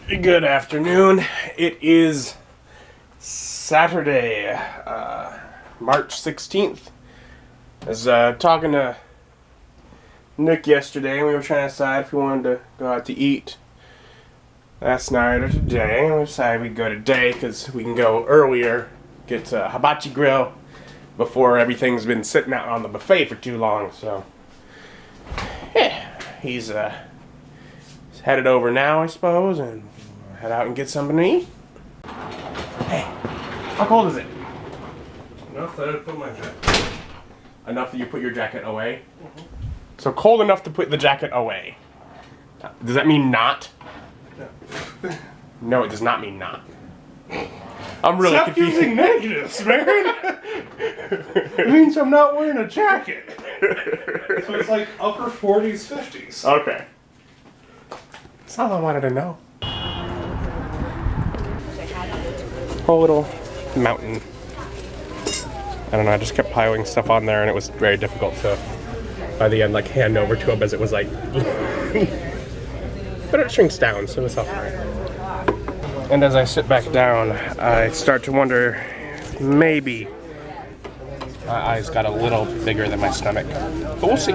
Good afternoon. It is Saturday, March 16th. I was talking to Nick yesterday, and we were trying to decide if we wanted to go out to eat last night or today. And we decided we'd go today because we can go earlier, get to Hibachi Grill before everything's been sitting out on the buffet for too long. So, yeah, he's headed over now, I suppose, and we'll head out and get something to eat. Hey, how cold is it? Enough that I put my jacket. Enough that you put your jacket away? Mm-hmm. So cold enough to put the jacket away. Does that mean not? No. No, it does not mean not. I'm really Stop confused. using negatives, man! It means I'm not wearing a jacket. So it's like upper 40s, 50s. Okay. That's all I wanted to know. Whole little mountain. I don't know, I just kept piling stuff on there and it was very difficult to, by the end, like hand over to him as it was like... But it shrinks down, so it's all fine. And as I sit back down, I start to wonder, maybe my eyes got a little bigger than my stomach. But we'll see.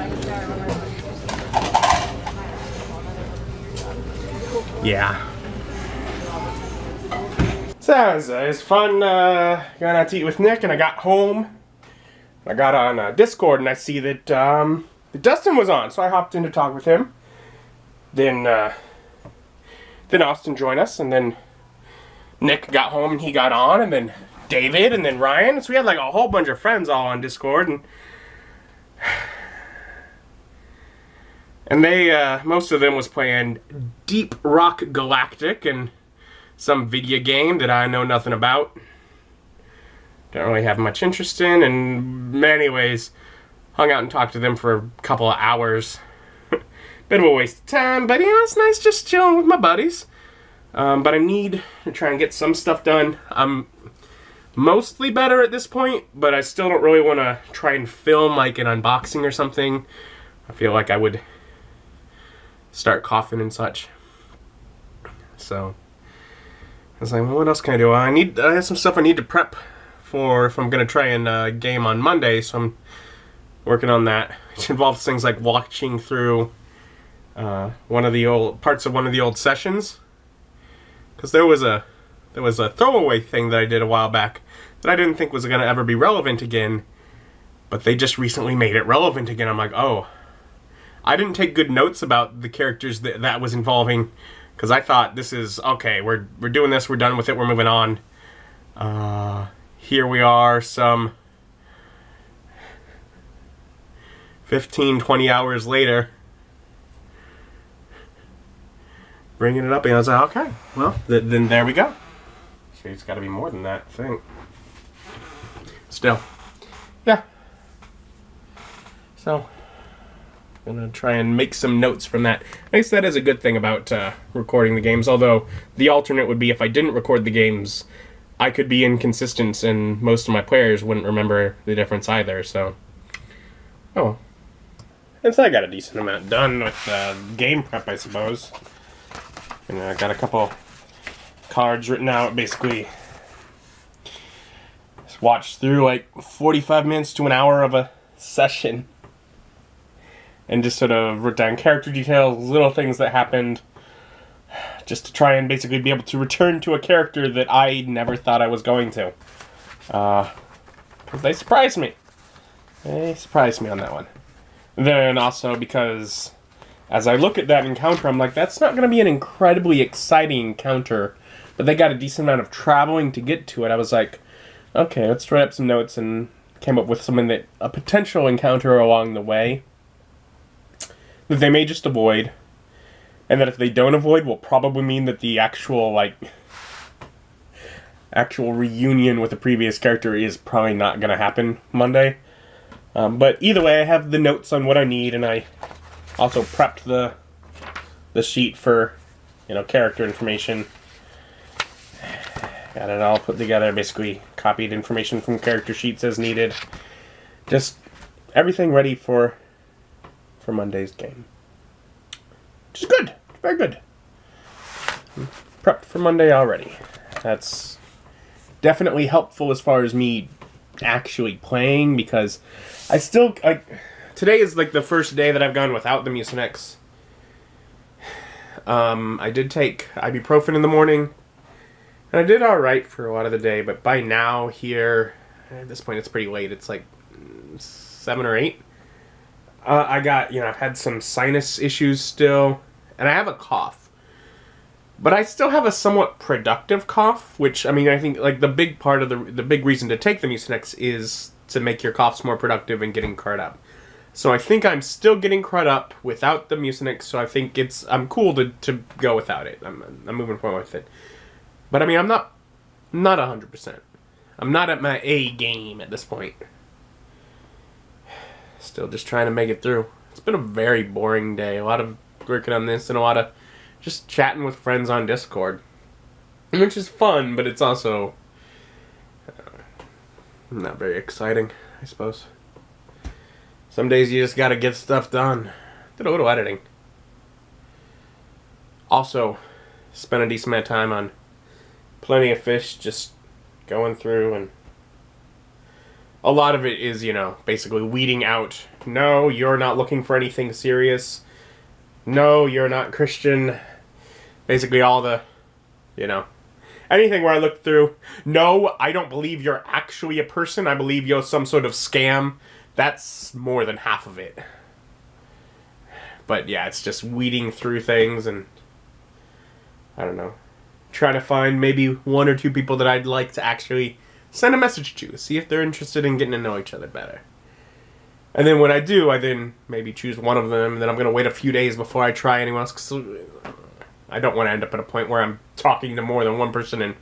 Yeah. So it was fun going out to eat with Nick, and I got home. I got on Discord, and I see that Dustin was on, so I hopped in to talk with him. Then Austin joined us, and then Nick got home and he got on, and then David, and then Ryan. So we had like a whole bunch of friends all on Discord, and they, most of them was playing Deep Rock Galactic and some video game that I know nothing about. Don't really have much interest in, and many ways hung out and talked to them for a couple of hours. Bit of a waste of time, but it's nice just chilling with my buddies. But I need to try and get some stuff done. I'm mostly better at this point, but I still don't really want to try and film like an unboxing or something. I feel like I would start coughing and such. So I was like, well, what else can I do? I have some stuff I need to prep for if I'm going to try and game on Monday, so I'm working on that. Which involves things like watching through one of the old sessions. Because there was a throwaway thing that I did a while back that I didn't think was going to ever be relevant again, but they just recently made it relevant again. I'm like, oh, I didn't take good notes about the characters that was involving, because I thought, this is okay, we're doing this, we're done with it, we're moving on. Here we are, some 15-20 hours later, bringing it up, and I was like, okay, well, then there we go. So it's got to be more than that, I think. Still, yeah. So, I'm going to try and make some notes from that. I guess that is a good thing about recording the games, although the alternate would be if I didn't record the games, I could be inconsistent, and most of my players wouldn't remember the difference either, so... Oh. And so I got a decent amount done with game prep, I suppose. And I got a couple cards written out, basically just watched through like 45 minutes to an hour of a session and just sort of wrote down character details, little things that happened, just to try and basically be able to return to a character that I never thought I was going to. Because they surprised me. They surprised me on that one. Then also because as I look at that encounter, I'm like, that's not going to be an incredibly exciting encounter, but they got a decent amount of traveling to get to it. I was like, okay, let's write up some notes, and came up with something that a potential encounter along the way that they may just avoid, and that if they don't avoid will probably mean that the actual reunion with the previous character is probably not going to happen Monday. But either way, I have the notes on what I need, and I also prepped the sheet for, character information. Got it all put together, basically copied information from character sheets as needed. Just everything ready for Monday's game. Which is good. Very good. prepped for Monday already. That's definitely helpful as far as me actually playing, because I still today is like the first day that I've gone without the Mucinex. I did take ibuprofen in the morning, and I did alright for a lot of the day, but by now here, at this point it's pretty late, it's like 7 or 8. I got, I've had some sinus issues still, and I have a cough. But I still have a somewhat productive cough, which, I think, like, the big part of the big reason to take the Mucinex is to make your coughs more productive and getting caught up. So I think I'm still getting caught up without the Mucinex, so I think I'm cool to go without it. I'm moving forward with it. But, I'm not 100%. I'm not at my A game at this point. Still just trying to make it through. It's been a very boring day. A lot of working on this and a lot of just chatting with friends on Discord. Which is fun, but it's also not very exciting, I suppose. Some days you just gotta get stuff done. Did a little editing. Also, spent a decent amount of time on Plenty of Fish, just going through, and a lot of it is, basically weeding out, no, you're not looking for anything serious. No, you're not Christian. Basically all the, anything where I look through, no, I don't believe you're actually a person. I believe you're some sort of scam. That's more than half of it. But yeah, it's just weeding through things and, I don't know, trying to find maybe 1 or 2 people that I'd like to actually send a message to, see if they're interested in getting to know each other better. And then when I do, I then maybe choose one of them, and then I'm going to wait a few days before I try anyone else, because I don't want to end up at a point where I'm talking to more than one person and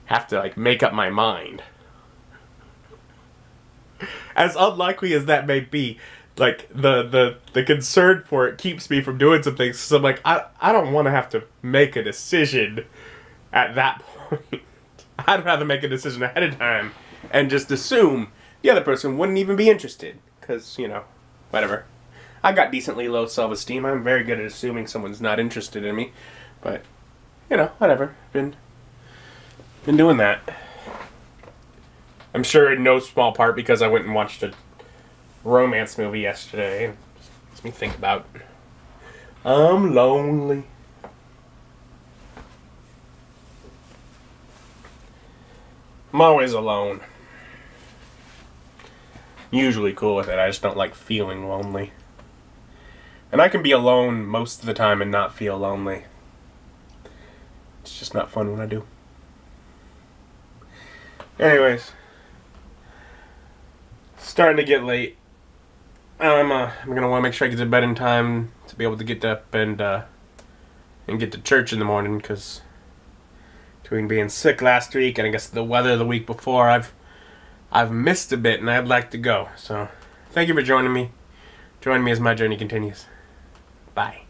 have to, make up my mind. As unlikely as that may be, the concern for it keeps me from doing some things, so I'm I don't want to have to make a decision at that point. I'd rather make a decision ahead of time and just assume the other person wouldn't even be interested. Because, whatever. I got decently low self-esteem. I'm very good at assuming someone's not interested in me. But, whatever. Been doing that. I'm sure in no small part because I went and watched a romance movie yesterday. It makes me think about, I'm lonely. I'm always alone. Usually cool with it. I just don't like feeling lonely. And I can be alone most of the time and not feel lonely. It's just not fun when I do. Anyways. Starting to get late. I'm gonna want to make sure I get to bed in time to be able to get up and get to church in the morning, because between being sick last week and I guess the weather the week before, I've missed a bit, and I'd like to go. So, thank you for joining me. Join me as my journey continues. Bye.